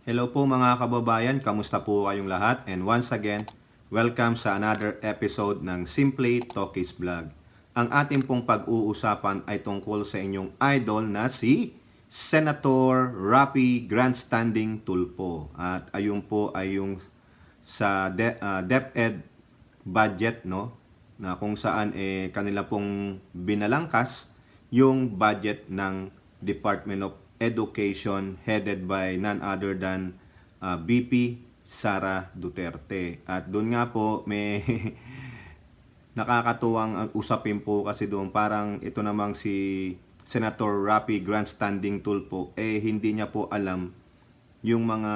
Hello po mga kababayan, kamusta po kayong lahat? And once again, welcome sa another episode ng Simply Talkies Vlog. Ang ating pong pag-uusapan ay tungkol sa inyong idol na si Senator Rapi Grandstanding Tulfo. At ayun po ay yung sa DepEd budget, no? Na kung saan kanila pong binalangkas yung budget ng Department of Education headed by none other than VP Sara Duterte. At doon nga po may nakakatuwang usapin po kasi doon parang ito namang si Senator Rapi Grandstanding Tulfo hindi niya po alam yung mga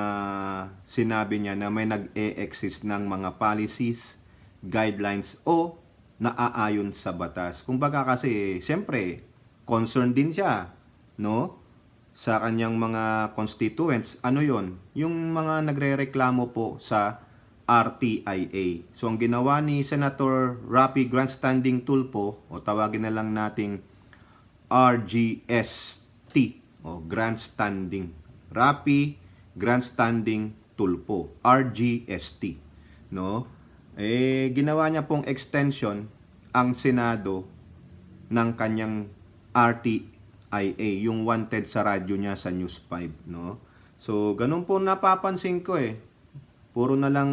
sinabi niya na may nag-e-exist ng mga policies, guidelines o naaayon sa batas. Kumbaga kasi siyempre concerned din siya, no? Sa kanyang mga constituents, ano yon? Yung mga nagrereklamo po sa RTIA. So, ang ginawa ni Senator Rapi Grandstanding Tulfo, o tawagin na lang nating RGST, o Grandstanding. Rapi Grandstanding Tulfo, RGST. No? Ginawa niya pong extension ang Senado ng kanyang RTIA. Yung wanted sa radyo niya sa News 5, no? So, ganun po napapansin ko Puro na lang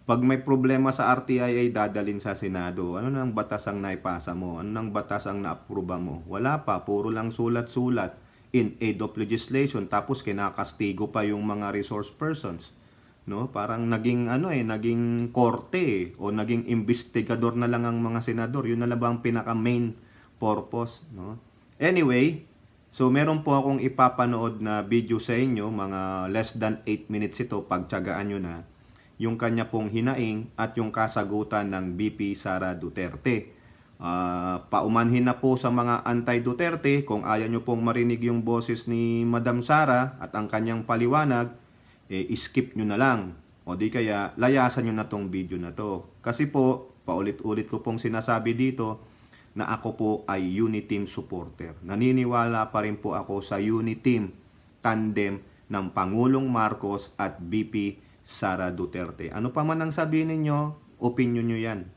pag may problema sa RTIA dadalin sa Senado. Ano nang batas ang naipasa mo? Ano nang batas ang naapruba mo? Wala pa, puro lang sulat-sulat in aid of legislation tapos kinakastigo pa yung mga resource persons, no? Parang naging naging korte o naging investigador na lang ang mga senador. Yun na lang ba ang pinaka main purpose, no? Anyway, so meron po akong ipapanood na video sa inyo, mga less than 8 minutes ito, pagtiyagaan nyo na, yung kanya pong hinaing at yung kasagutan ng VP Sara Duterte. Paumanhin na po sa mga anti-Duterte, kung ayaw nyo pong marinig yung boses ni Madam Sara at ang kanyang paliwanag, skip nyo na lang. O di kaya, layasan nyo na tong video na to. Kasi po, paulit-ulit ko pong sinasabi dito, na ako po ay Uniteam supporter. Naniniwala pa rin po ako sa Uniteam tandem ng Pangulong Marcos at VP Sara Duterte. Ano pa man ang sabihin ninyo, opinion nyo yan,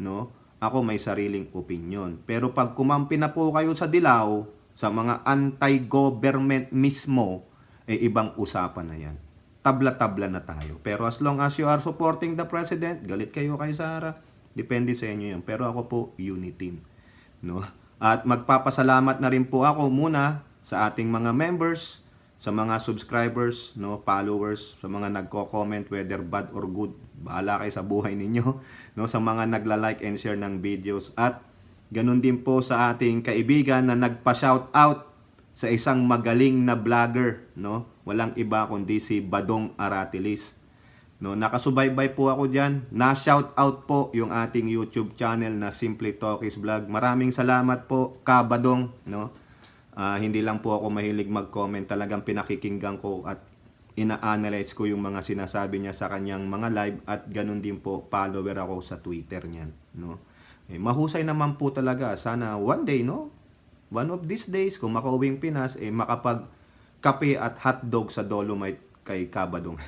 no? Ako may sariling opinion. Pero pag kumampi na po kayo sa dilaw, sa mga anti-government mismo, ibang usapan na yan. Tabla-tabla na tayo. Pero as long as you are supporting the President, galit kayo kay Sara, depende sa inyo yan. Pero ako po, Uniteam. No? At magpapasalamat na rin po ako muna sa ating mga members, sa mga subscribers, no, followers, sa mga nagko-comment whether bad or good, bahala kayo sa buhay ninyo, no, sa mga nagla-like and share ng videos, at ganun din po sa ating kaibigan na nagpa-shout out sa isang magaling na vlogger, no, walang iba kundi si Badong Aratilis. No, nakasubaybay po ako diyan. Na-shout out po yung ating YouTube channel na Simply Talkies Vlog. Maraming salamat po, Kabadong, no? Hindi lang po ako mahilig mag-comment, talagang pinakikinggan ko at ina-analyze ko yung mga sinasabi niya sa kanyang mga live, at ganun din po follower ako sa Twitter niyan, no? Mahusay naman po talaga. Sana one day, no? One of these days, kung makauwing Pinas, makapag kape at hotdog sa Dolomite kay Kabadong.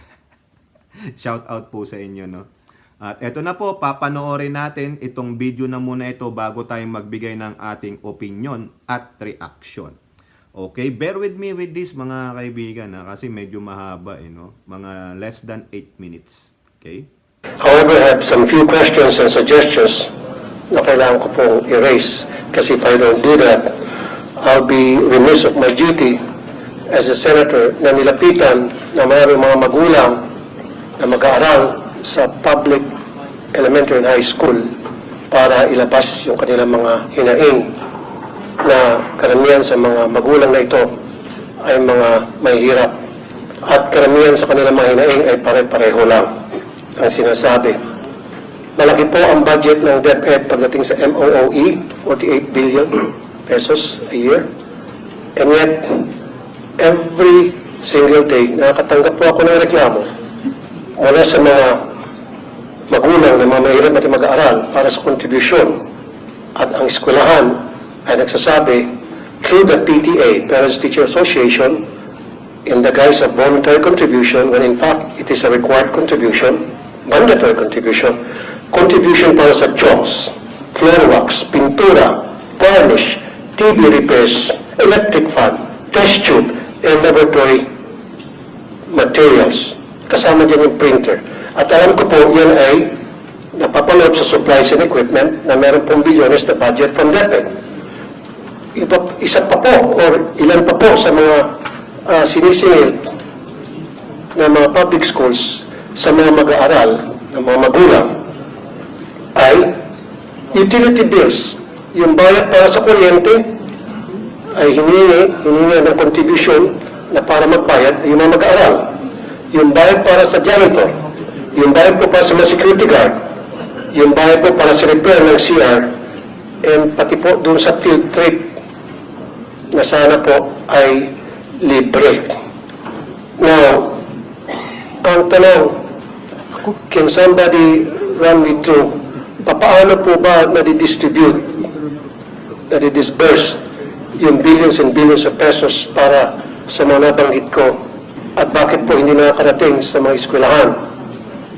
Shout out po sa inyo, no? At eto na po, papanoorin natin itong video na muna ito bago tayo magbigay ng ating opinion at reaction. Okay, bear with me with this mga kaibigan, kasi medyo mahaba no? Mga less than 8 minutes. Okay? However, I have some few questions and suggestions na kailangan ko pong erase, kasi if I don't do that, I'll be remiss of my duty as a senator na nilapitan ng mga magulang na mag-aaral sa public elementary and high school para ilabas yung kanilang mga hinaing, na karamihan sa mga magulang na ito ay mga mahihirap, at karamihan sa kanilang mga hinaing ay pare-pareho lang ang sinasabi. Malaki po ang budget ng DepEd pagdating sa MOOE, 48 billion pesos a year, and yet every single day nakakatanggap po ako ng reklamo mula sa mga magulang na mga mahirap natin mag-aaral para sa kontribusyon, at ang eskwelahan ay nagsasabi through the PTA, Parents Teacher Association, in the guise of voluntary contribution when in fact it is a required contribution, mandatory contribution para sa chalks, floor wax, pintura, varnish, TV repairs, electric fan, test tube, and laboratory materials. Kasama dyan yung printer. At alam ko po, yan ay napapaloob sa supplies and equipment na meron pong bilyones na budget from DepEd. Isa pa po, or ilan pa po sa mga sinisingil na mga public schools sa mga mag-aaral, ng mga magulang, ay utility bills. Yung bayad para sa kuryente ay hiningi ng contribution na para magbayad ay yung mga mag-aaral. Yung bayad para sa janitor, yung bayad po para sa mga security guard, yung bayad po para sa repair ng CR, and pati po doon sa field trip na sana po ay libre. Now, ang tanong, can somebody run me through, paano po ba nadi-distribute, nadi-disburse yung billions and billions of pesos para sa mga nabanggit ko, at bakit po hindi nakakarating sa mga eskwelahan?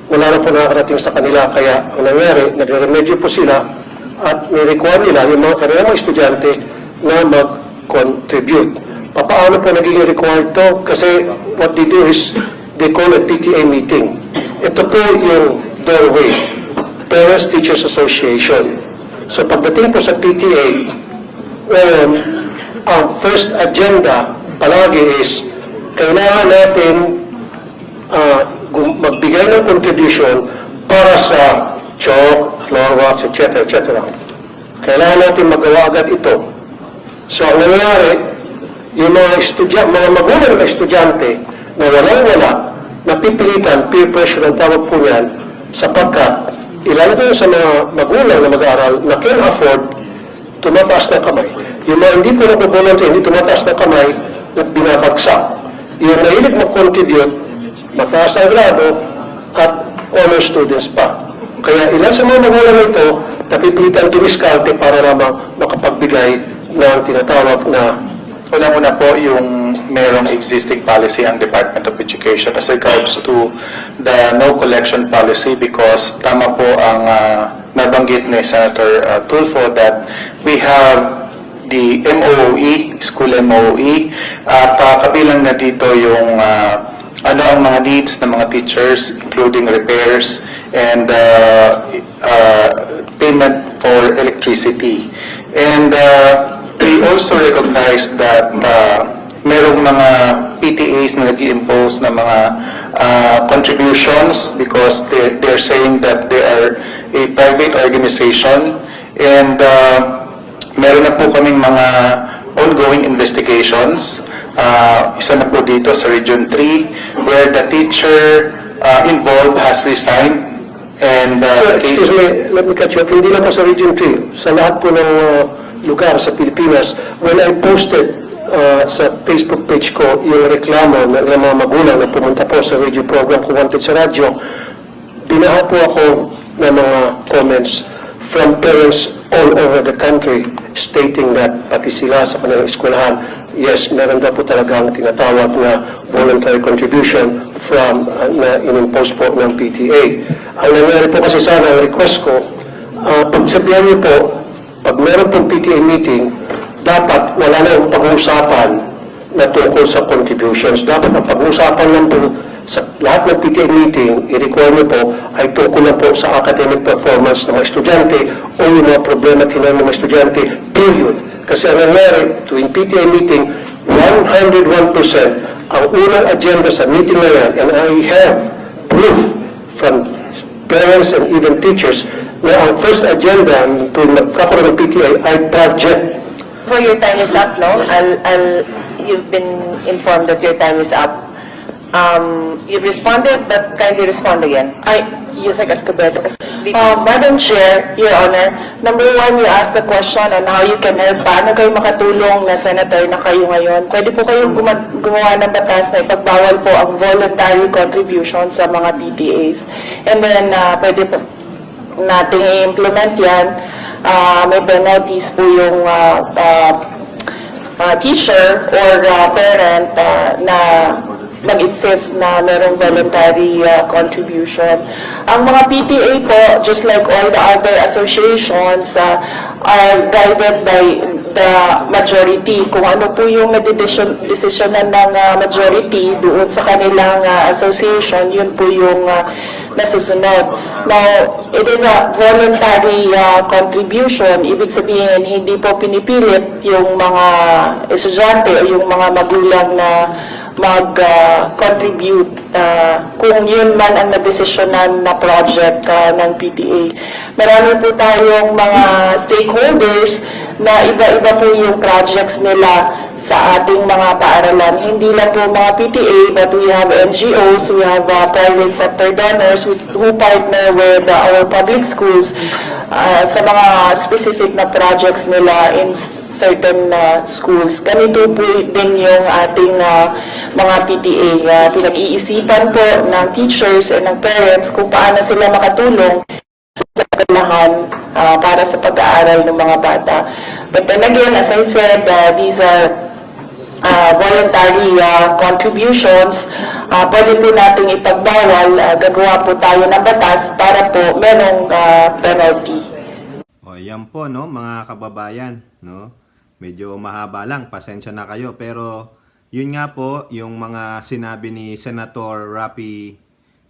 Wala na po nakakarating sa kanila, kaya ang nangyari, nagre-remedyo po sila at nirequire nila yung mga kanilang mga estudyante na mag-contribute. Paano po naging required to? Kasi what they do is they call a PTA meeting. Ito po yung doorway, Parents Teachers Association. So pagdating po sa PTA, ang first agenda palagi is kailangan natin magbigay ng contribution para sa chalk, floor wax, etc. Kailangan natin magawa agad ito. So ang nangyari, yung mga magulang na estudyante na walang-wala, napipilitan, peer pressure ang tawag po niyan, sapagkat ilan din sa mga magulang na mag-aaral na can afford, tumataas ng kamay. Yung mga hindi po nakubolante, hindi tumataas ng kamay, at binabagsak. Yung mahilig mag-contribute, mataas ang grado, at honor students pa. Kaya ilan sa mga magulang ito, napipilitan dumiskarte para lamang makapagbigay ng tinatawag na Una-una po yung merong existing policy ang Department of Education as regards to the no collection policy because tama po ang nabanggit ni Senator Tulfo that we have the MOOE, school MOOE, at kabilang na dito yung ano ang mga needs ng mga teachers including repairs and payment for electricity. And we also recognize that merong mga PTAs na nag-i-impose na mga contributions because they're saying that they are a private organization and meron na po kaming mga ongoing investigations. Isa na po dito sa Region 3 where the teacher involved has resigned and excuse me, let me cut you off. Hindi lang po sa Region 3. Sa lahat po ng lugar sa Pilipinas, when I posted sa Facebook page ko yung reklamo ng mga magulang na pumunta po sa radio program ko Wanted sa radyo, binaha po ako ng mga comments from parents all over the country stating that pati sila sa kanilang eskwelahan, yes, meron daw po talagang tinatawag na voluntary contribution from na inimpose po ng PTA. Ang nangyari po kasi sana, ang request ko, pagsabihan niyo po, pag meron pong PTA meeting, dapat wala na yung pag-uusapan na tungkol sa contributions. Dapat ang pag-uusapan lang po sa lahat ng PTA meeting, i-require niyo po, ay tungkol na po sa academic performance ng mga estudyante o yung mga problema at hinang ng mga estudyante, period. Kasi ang nangyari, tuwing PTA meeting, 101% ang unang agenda sa meeting na yan, and I have proof from parents and even teachers, na ang first agenda tuwing magkakaroon ng PTA ay project. For your time is up, no? You've been informed that your time is up. You've responded, but kindly respond again. Yusek Escobedo. Madam Chair, Your Honor, number one, you asked the question on how you can help. Paano kayo makatulong na senator na kayo ngayon? Pwede po kayong gumawa ng batas na ipagbawal po ang voluntary contribution sa mga PTAs. And then, pwede po nating i-implement yan. May penalties po yung teacher or parent na mag-insist na merong voluntary contribution. Ang mga PTA po, just like all the other associations, are guided by the majority. Kung ano po yung desisyonan ng majority doon sa kanilang association, yun po yung nasusunod. Now, it is a voluntary contribution. Ibig sabihin, hindi po pinipilit yung mga estudyante o yung mga magulang na mag-contribute kung yun man ang nadesisyonan na project ng PTA. Marami po tayong mga stakeholders na iba-iba po yung projects nila sa ating mga paaralan. Hindi lang po mga PTA, but we have NGOs, we have private sector donors who partner with our public schools sa mga specific na projects nila in certain schools. Ganito po din yung ating mga PTA. Pinag-iisipan po ng teachers and ng parents kung paano sila makatulong sa kailangan para sa pag-aaral ng mga bata. But then again, as I said, these are voluntary contributions. Pwede po nating ipagbawal, gagawa po tayo ng batas para po merong penalty. O, yan po, no, mga kababayan, no? Medyo mahaba lang, pasensya na kayo. Pero, yun nga po, yung mga sinabi ni Senator Rapi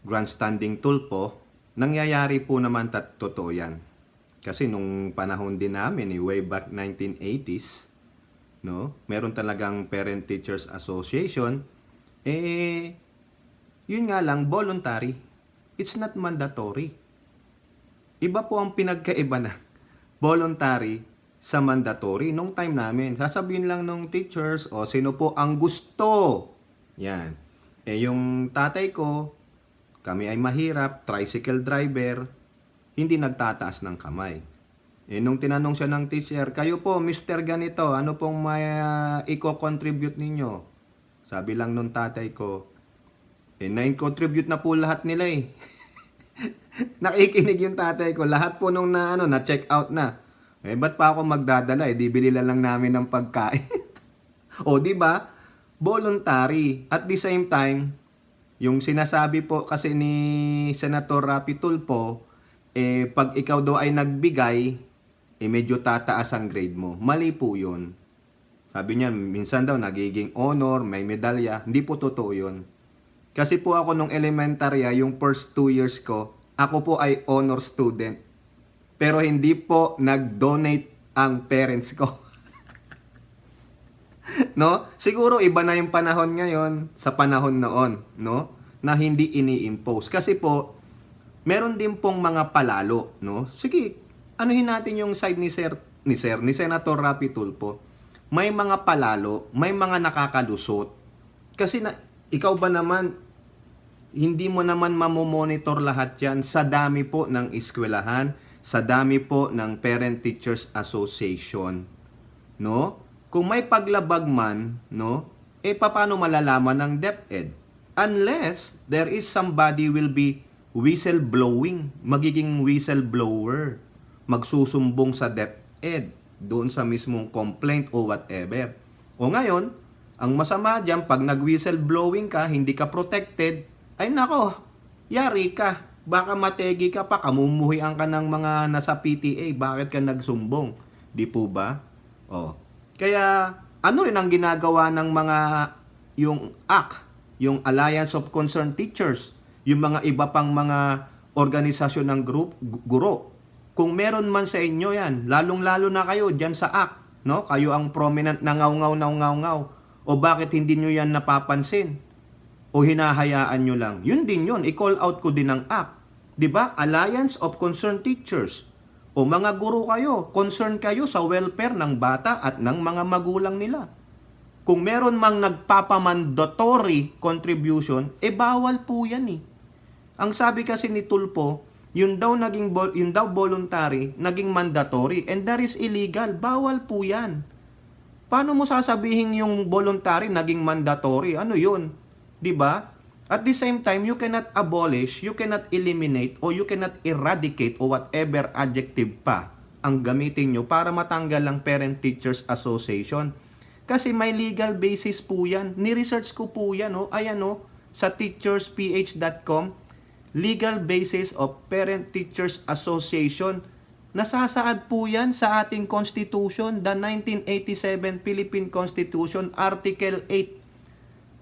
Grandstanding Tulfo, nangyayari po naman totoo yan. Kasi nung panahon din namin, way back 1980s, no, meron talagang Parent Teachers Association, yun nga lang, voluntary. It's not mandatory. Iba po ang pinagkaiba na voluntary sa mandatory. Nung time namin, sasabihin lang nung teachers, o sino po ang gusto. Yan. Yung tatay ko, kami ay mahirap, tricycle driver, hindi nagtataas ng kamay. Nung tinanong siya ng teacher, kayo po, Mr. Ganito, ano pong may i-contribute ninyo? Sabi lang nung tatay ko, na-contribute na po lahat nila eh. Nakikinig yung tatay ko, lahat po nung na-check out na. Ba't pa ako magdadala? Di bilila lang namin ng pagkain. O, di ba? Voluntary. At the same time, yung sinasabi po kasi ni Senator Rapi Tulfo, pag ikaw daw ay nagbigay, medyo tataas ang grade mo. Mali po yun. Sabi niya, minsan daw nagiging honor, may medalya. Hindi po totoo yun. Kasi po ako nung elementary, yung first 2 years ko, ako po ay honor student. Pero hindi po nag-donate ang parents ko. No? Siguro iba na yung panahon ngayon sa panahon noon, no? Na hindi ini-impose. Kasi po, meron din pong mga palalo, no? Sige, anuhin natin yung side ni Senator Rapi Tulfo. May mga palalo, may mga nakakalusot. Kasi ikaw ba naman, hindi mo naman mamomonitor lahat yan sa dami po ng eskwelahan, sa dami po ng Parent Teachers Association. No? Kung may paglabag man, no? Paano malalaman ng DepEd? Unless there is somebody will be whistleblowing, magiging whistleblower, magsusumbong sa DepEd, doon sa mismong complaint o whatever. O ngayon, ang masama dyan, pag nag-whistleblowing ka, hindi ka protected, ay nako, yari ka. Baka mategi ka pa, kamumuhian ka ng mga nasa PTA, bakit ka nagsumbong? Di po ba? O. Kaya, ano rin ang ginagawa ng mga, yung ACT, yung Alliance of Concerned Teachers, yung mga iba pang mga organisasyon ng guro. Kung meron man sa inyo yan, lalong-lalo na kayo dyan sa ACT, no? Kayo ang prominent na ngaw-ngaw. O bakit hindi nyo yan napapansin? O hinahayaan nyo lang? Yun din yun. I-call out ko din ng ACT. Diba? Alliance of Concerned Teachers. O mga guro kayo, concerned kayo sa welfare ng bata at ng mga magulang nila. Kung meron mang nagpapamandatory contribution, bawal po yan eh. Ang sabi kasi ni Tulfo, yun daw voluntary, naging mandatory, and that is illegal. Bawal po yan. Paano mo sasabihin yung voluntary naging mandatory? Ano yun? 'Di ba? At the same time, you cannot abolish, you cannot eliminate, o you cannot eradicate o whatever adjective pa ang gamitin nyo para matanggal ang Parent Teachers Association. Kasi may legal basis po yan. Ni-research ko po yan, oh. Ayan, oh, sa teachersph.com, legal basis of Parent Teachers Association. Nasasaad po yan sa ating Constitution, the 1987 Philippine Constitution, Article 8.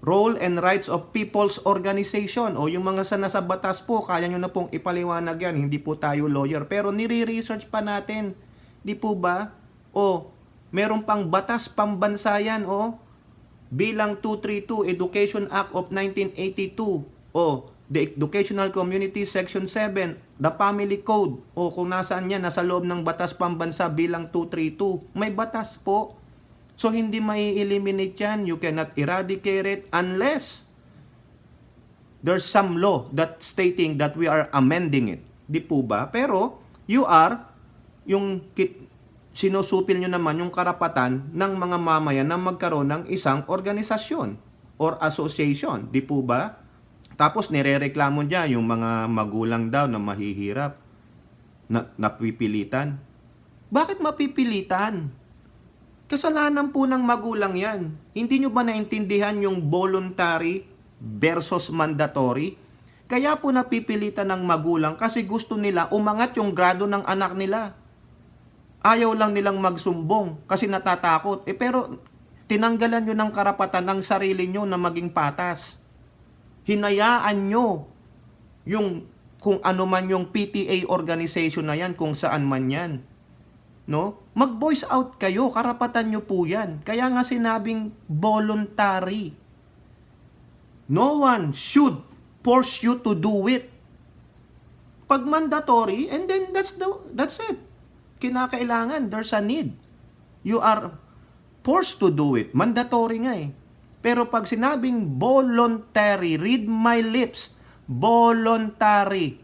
Role and Rights of People's Organization. O yung mga nasa batas po, kaya nyo na pong ipaliwanag yan. Hindi po tayo lawyer. Pero nire-research pa natin. Di po ba? O, meron pang batas pambansa yan. O, bilang 232, Education Act of 1982. O, the Educational Community Section 7, the Family Code. O, kung nasaan yan, nasa loob ng batas pambansa bilang 232. May batas po. So, hindi mai-eliminate yan. You cannot eradicate it unless there's some law that stating that we are amending it. Di po ba? Pero, you are, sinusupil nyo naman yung karapatan ng mga mamayan na magkaroon ng isang organisasyon or association. Di po ba? Tapos, nirereklamo dyan yung mga magulang daw na mahihirap, na napipilitan. Bakit mapipilitan? Kasalanan po ng magulang yan. Hindi nyo ba naintindihan yung voluntary versus mandatory? Kaya po napipilitan ng magulang kasi gusto nila umangat yung grado ng anak nila. Ayaw lang nilang magsumbong kasi natatakot. Pero tinanggalan nyo ng karapatan ng sarili nyo na maging patas. Hinayaan nyo yung kung ano man yung PTA organization na yan, kung saan man yan. No? Mag-voice out kayo, karapatan nyo po yan. Kaya nga sinabing voluntary. No one should force you to do it. Pag mandatory, and then that's it. Kinakailangan, there's a need. You are forced to do it. Mandatory nga eh. Pero pag sinabing voluntary, read my lips, voluntary.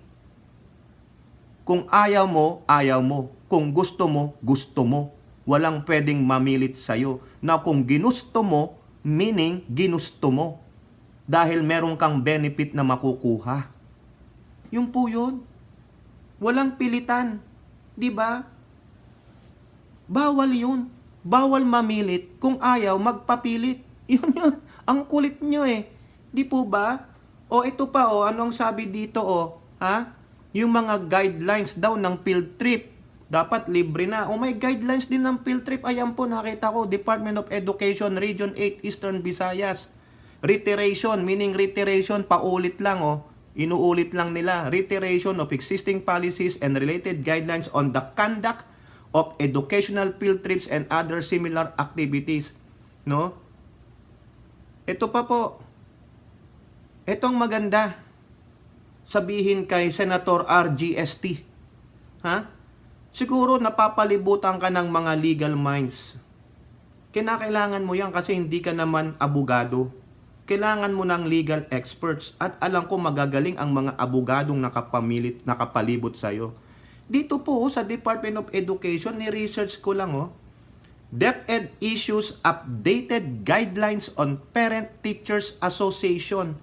Kung ayaw mo, ayaw mo. Kung gusto mo, gusto mo. Walang pwedeng mamilit sa'yo. Na kung ginusto mo, meaning ginusto mo. Dahil meron kang benefit na makukuha. Yun po yun. Walang pilitan. Di ba? Bawal yun. Bawal mamilit. Kung ayaw, magpapilit. Yun yun. Ang kulit nyo eh. Di po ba? O ito pa o, anong sabi dito o? Ha? Yung mga guidelines daw ng field trip. Dapat libre na. O may guidelines din ng field trip. Ayan po, nakita ko. Department of Education, Region 8, Eastern Visayas. Reiteration, meaning reiteration, paulit lang o. Inuulit lang nila. Reiteration of existing policies and related guidelines on the conduct of educational field trips and other similar activities. No? Ito pa po. Itong maganda. Sabihin kay Senator RGST. Ha? Siguro napapalibutan ka ng mga legal minds. Kinakailangan mo yan kasi hindi ka naman abogado. Kailangan mo ng legal experts. At alam ko magagaling ang mga abogadong nakapalibot sa'yo. Dito po sa Department of Education, ni-research ko lang DepEd issues updated guidelines on Parent Teachers Association.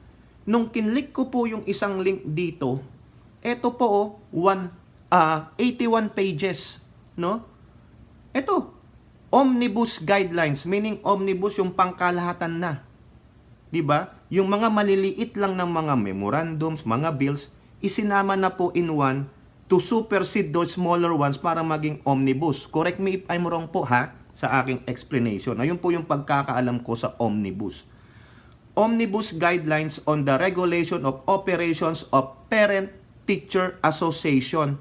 Nung kinlik ko po yung isang link dito, eto po 81 pages, no? Ito, omnibus guidelines, meaning omnibus yung pangkalahatan na. 'Di ba? Yung mga maliliit lang ng mga memorandums, mga bills, isinama na po in one to supersede those smaller ones para maging omnibus. Correct me if I'm wrong po ha, sa aking explanation. Ayun po yung pagkakaalam ko sa omnibus. Omnibus guidelines on the regulation of operations of Parent Teacher Association.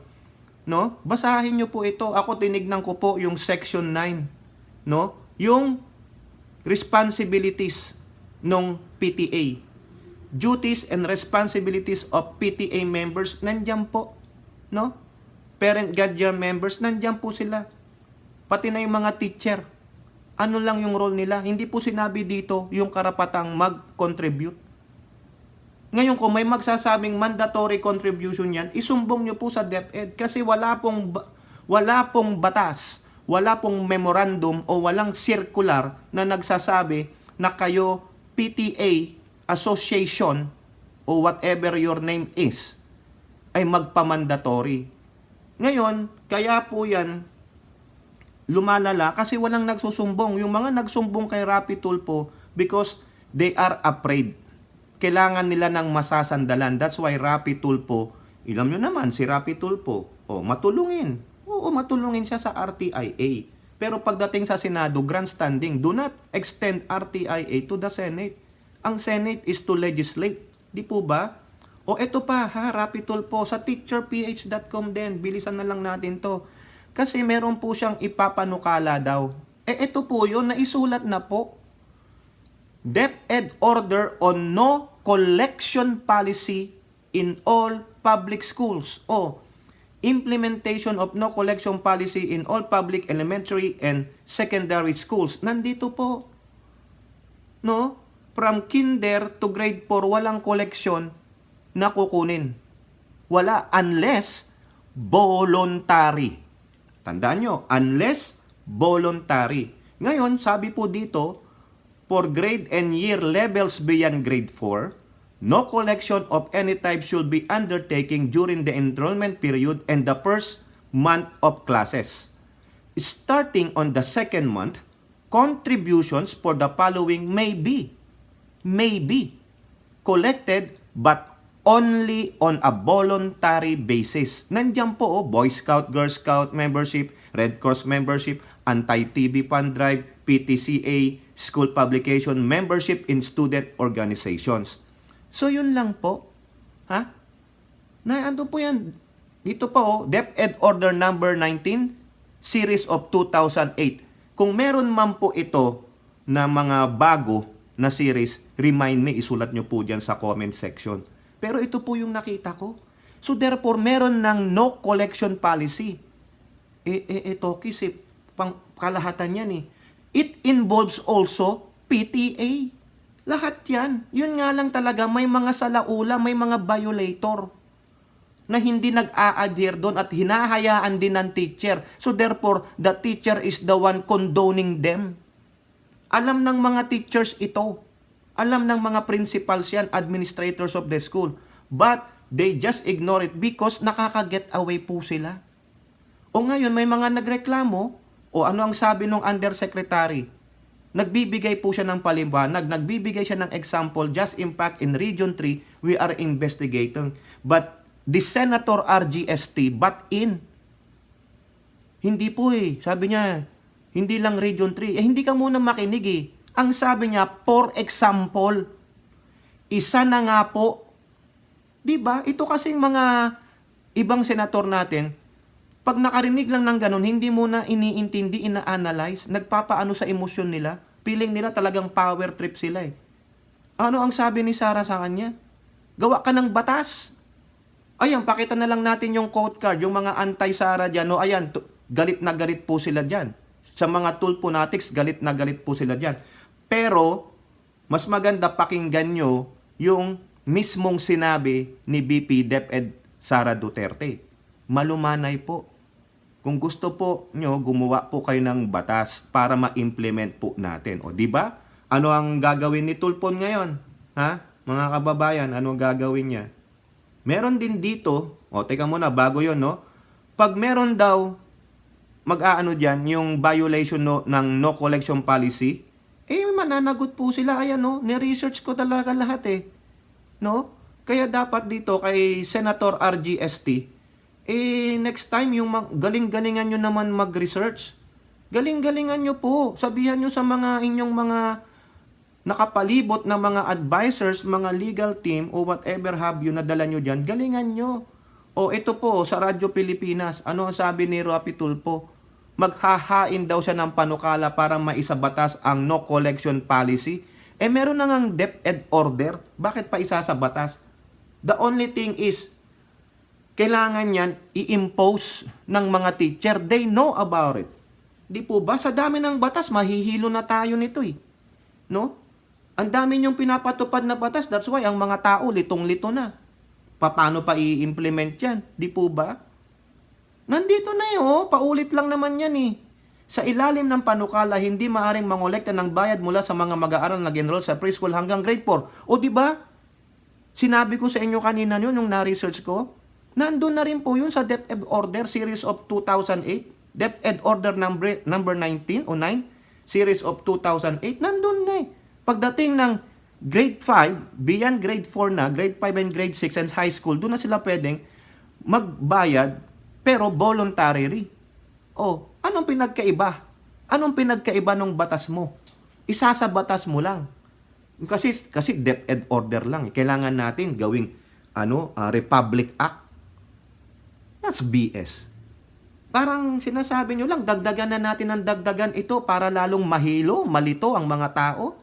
No? Basahin niyo po ito. Ako tinignan ko po yung section 9, no? Yung responsibilities ng PTA. Duties and responsibilities of PTA members nandiyan po, no? Parent guardian members nandiyan po sila. Pati na yung mga teacher. Ano lang yung role nila? Hindi po sinabi dito yung karapatang mag-contribute. Ngayon, kung may magsasabing mandatory contribution yan, isumbong nyo po sa DepEd kasi wala pong batas, wala pong memorandum o walang circular na nagsasabi na kayo PTA association o whatever your name is ay magpamandatory. Ngayon, kaya po yan lumalala kasi walang nagsusumbong. Yung mga nagsumbong kay Rapi Tulfo because they are afraid. Kailangan nila ng masasandalan. That's why Rapi Tulfo, ilam nyo naman si Rapi Tulfo, matulungin. Oo, matulungin siya sa RTIA. Pero pagdating sa Senado, grandstanding, do not extend RTIA to the Senate. Ang Senate is to legislate. Di po ba? O eto pa ha, Rapi Tulfo, sa teacherph.com din, bilisan na lang natin to. Kasi meron po siyang ipapanukala daw. Eto po yun, naisulat na po. DepEd order on no collection policy in all public schools. O, implementation of no collection policy in all public elementary and secondary schools. Nandito po. No? From kinder to grade 4, walang collection na kukunin. Wala unless voluntary. Tandaan nyo, unless voluntary. Ngayon, sabi po dito, for grade and year levels beyond grade 4, no collection of any type should be undertaken during the enrollment period and the first month of classes. Starting on the second month, contributions for the following may be collected but only on a voluntary basis. Nandiyan po, Boy Scout, Girl Scout membership, Red Cross membership, Anti-TB Fund Drive, PTCA, school publication, membership in student organizations. So, yun lang po. Ha? Ando po yan. Dito po, DepEd Order Number 19, Series of 2008. Kung meron man po ito na mga bago na series, remind me, isulat nyo po dyan sa comment section. Pero ito po yung nakita ko. So therefore, meron ng no collection policy. Ito kasi pang kalahatan yan eh. It involves also PTA. Lahat yan. Yun nga lang talaga, may mga salaula, may mga violator na hindi nag-a-adhere doon at hinahayaan din ng teacher. So therefore, the teacher is the one condoning them. Alam ng mga teachers ito. Alam ng mga principals yan, administrators of the school. But they just ignore it because nakaka-get away po sila. O ngayon, may mga nagreklamo, o ano ang sabi ng undersecretary? Nagbibigay po siya ng paliwanag, nagbibigay siya ng example, just impact in Region 3, we are investigating. But the Senator RGST butt in. Hindi po sabi niya, hindi lang Region 3. Hindi ka muna makinig Ang sabi niya, for example, isa na nga po, di ba? Ito kasing mga ibang senator natin, pag nakarinig lang ng ganun, hindi muna iniintindi, ina-analyze, nagpapaano sa emosyon nila, feeling nila talagang power trip sila Ano ang sabi ni Sara sa kanya? Gawa ka ng batas. Ayan, pakita na lang natin yung quote card, yung mga anti-Sara dyan. No, ayan, galit na galit po sila dyan. Sa mga Tulfonatics, galit na galit po sila dyan. Pero, mas maganda pakinggan nyo yung mismong sinabi ni BP DepEd Sara Duterte. Malumanay po. Kung gusto po nyo, gumawa po kayo ng batas para ma-implement po natin. O, di ba? Ano ang gagawin ni Tulfon ngayon? Ha? Mga kababayan, ano ang gagawin niya? Meron din dito, teka muna, bago yon no? Pag meron daw, mag-aano dyan, yung violation ng no collection policy, mananagot po sila. Ayan, no? Ni-research ko talaga lahat no? Kaya dapat dito kay Senator RGST, next time, yung galing-galingan nyo naman mag-research. Galing-galingan nyo po. Sabihan nyo sa mga inyong mga nakapalibot na mga advisors, mga legal team, o whatever have you na dala nyo dyan, galingan nyo. O ito po, sa Radyo Pilipinas, ano ang sabi ni Rapi Tulfo? Maghahain daw siya ng panukala para maisabatas ang no collection policy. Meron na ngang DepEd order. Bakit pa isa sa batas? The only thing is, kailangan yan i-impose ng mga teacher. They know about it. Di po ba? Sa dami ng batas, mahihilo na tayo nito No? Ang dami niyong pinapatupad na batas. That's why ang mga tao litong-lito na. Paano pa i-implement yan? Di po ba? Nandito na paulit lang naman yan Sa ilalim ng panukala, hindi maaring mangolekta ng bayad mula sa mga mag-aaral na nag-enroll sa preschool hanggang grade 4. O di ba? Sinabi ko sa inyo kanina yun, nung na-research ko. Nandun na rin po yun sa DepEd Order Series of 2008. DepEd Order number 19 o 9, series of 2008, nandun na eh. Pagdating ng grade 5, beyond grade 4 na, grade 5 and grade 6 and high school, doon na sila pwedeng magbayad, pero voluntary. O, anong pinagkaiba? Anong pinagkaiba ng batas mo? Isa sa batas mo lang. Kasi DepEd order lang. Kailangan natin gawing Republic Act. That's BS. Parang sinasabi nyo lang, dagdagan na natin ng dagdagan ito para lalong mahilo, malito ang mga tao.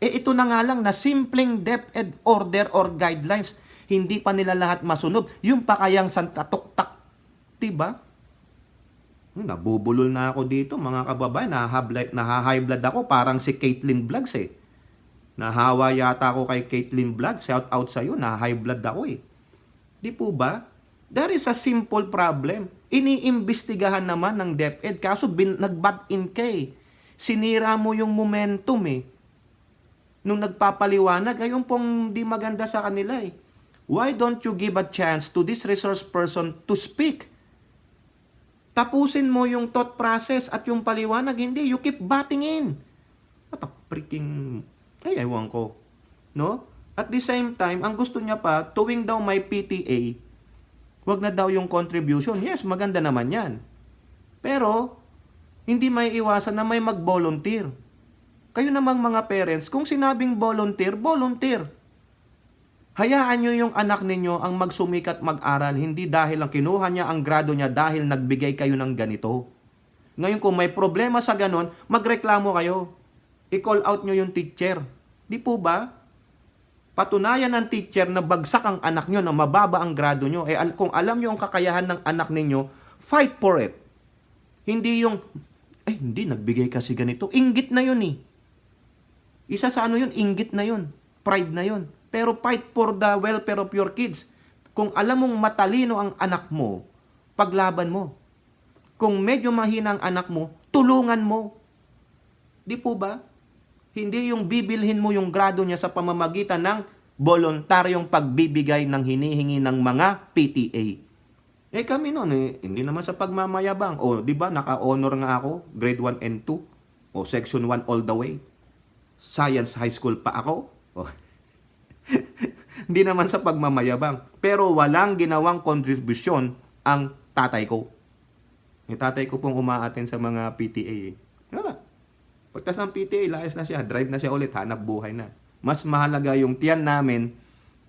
Ito na nga lang na simpleng DepEd order or guidelines. Hindi pa nila lahat masunod. Yung pa kayang santatuktak. Diba? Nabubulol na ako dito, mga kababayan. Naha-high blood ako, parang si Caitlyn Vlogs eh. Nahawa yata ako kay Caitlyn Vlogs. Shout out sa'yo, naha-high blood ako eh. Di po ba? There is a simple problem. Iniimbestigahan naman ng DepEd. Kaso nag-butt in ka eh. Sinira mo yung momentum eh. Nung nagpapaliwanag, ayun pong di maganda sa kanila eh. Why don't you give a chance to this resource person to speak? Tapusin mo yung thought process at yung paliwanag. Hindi, you keep butting in. What a freaking... Ay, ewan ko. No? At the same time, ang gusto niya pa, tuwing daw may PTA, wag na daw yung contribution. Yes, maganda naman yan. Pero, hindi may iwasan na may mag-volunteer. Kayo namang mga parents, kung sinabing volunteer, volunteer. Hayaan nyo yung anak ninyo ang magsumikat mag-aral, hindi dahil ang kinuha niya ang grado niya dahil nagbigay kayo ng ganito. Ngayon kung may problema sa ganon, magreklamo kayo. I-call out nyo yung teacher. Di po ba? Patunayan ng teacher na bagsak ang anak nyo, na mababa ang grado nyo. Kung alam nyo ang kakayahan ng anak ninyo, fight for it. Hindi yung, hindi, nagbigay kasi ganito. Inggit na yun eh. Isa sa yun, inggit na yun. Pride na yun. Pero fight for the welfare of your kids. Kung alam mong matalino ang anak mo, paglaban mo. Kung medyo mahina ang anak mo, tulungan mo. Di po ba? Hindi yung bibilhin mo yung grado niya sa pamamagitan ng voluntaryong pagbibigay ng hinihingi ng mga PTA. Kami noon hindi naman sa pagmamayabang. Di ba, naka-honor nga ako, grade 1 and 2. Section 1 all the way. Science high school pa ako. Hindi naman sa pagmamayabang. Pero walang ginawang kontribusyon ang tatay ko. Yung tatay ko pong umaaten sa mga PTA. Wala. Pagtas ng PTA, layas na siya. Drive na siya ulit. Hanap buhay na. Mas mahalaga yung tiyan namin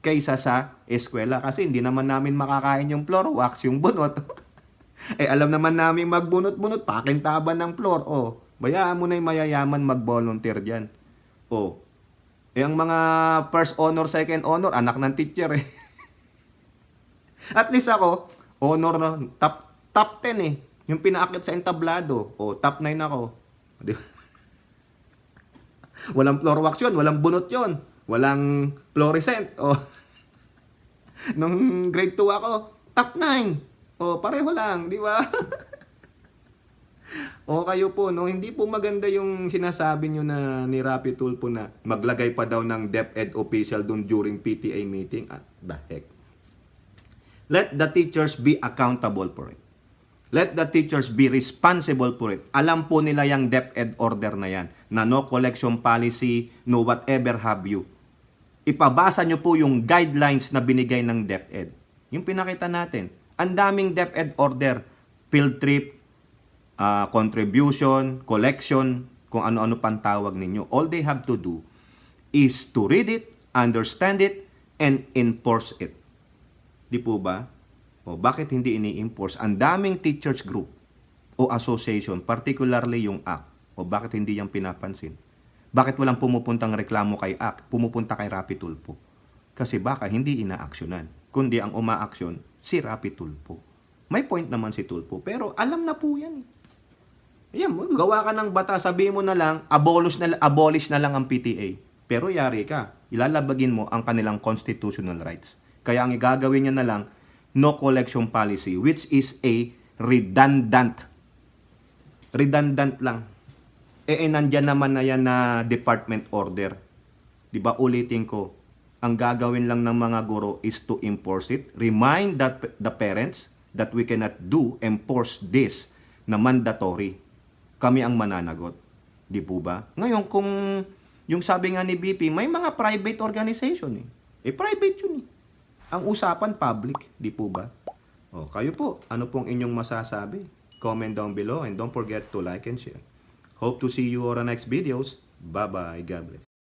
kaysa sa eskwela. Kasi hindi naman namin makakain yung floor wax, yung bunot. Alam naman namin magbunot-bunot. Pakintaban ng floor. Bayaan mo na yung mayayaman mag-volunteer dyan. Ang mga first honor, second honor, anak ng teacher eh. At least ako, honor na, top 10 eh. Yung pinaakit sa entablado. Top 9 ako. Di ba? Walang floor wax yun, walang bunot yun, walang fluorescent. Nung grade 2 ako, top 9. Pareho lang, di ba? Kayo po, no? Hindi po maganda yung sinasabi nyo na ni Rapi Tulfo na maglagay pa daw ng DepEd official dun during PTA meeting. The heck. Let the teachers be accountable for it. Let the teachers be responsible for it. Alam po nila yung DepEd order na yan, na no collection policy, no whatever have you. Ipabasa nyo po yung guidelines na binigay ng DepEd. Yung pinakita natin. Ang daming DepEd order, field trip, contribution, collection, kung ano-ano pang tawag ninyo. All they have to do is to read it, understand it, and enforce it. Di po ba? Bakit hindi ini-enforce? Ang daming teachers group o association, particularly yung ACT, bakit hindi yung pinapansin? Bakit walang pumupuntang reklamo kay ACT, pumupunta kay Rapi Tulfo? Kasi baka hindi inaaksyonan, kundi ang umaaksyon, si Rapi Tulfo. May point naman si Tulfo, pero alam na po yan. Ayan, gawa ka ng bata, sabihin mo na lang, abolish na lang ang PTA. Pero yari ka, ilalabagin mo ang kanilang constitutional rights. Kaya ang igagawin niya na lang, no collection policy, which is a redundant lang. Nandyan naman na yan na department order. Diba, ulitin ko, ang gagawin lang ng mga guro is to enforce it. Remind the parents that we cannot enforce this na mandatory. Kami ang mananagot. Di po ba? Ngayon, kung yung sabi nga ni BP, may mga private organization eh. Private yun eh. Ang usapan public, di po ba? O, kayo po, ano pong inyong masasabi? Comment down below and don't forget to like and share. Hope to see you on our next videos. Bye-bye. God bless.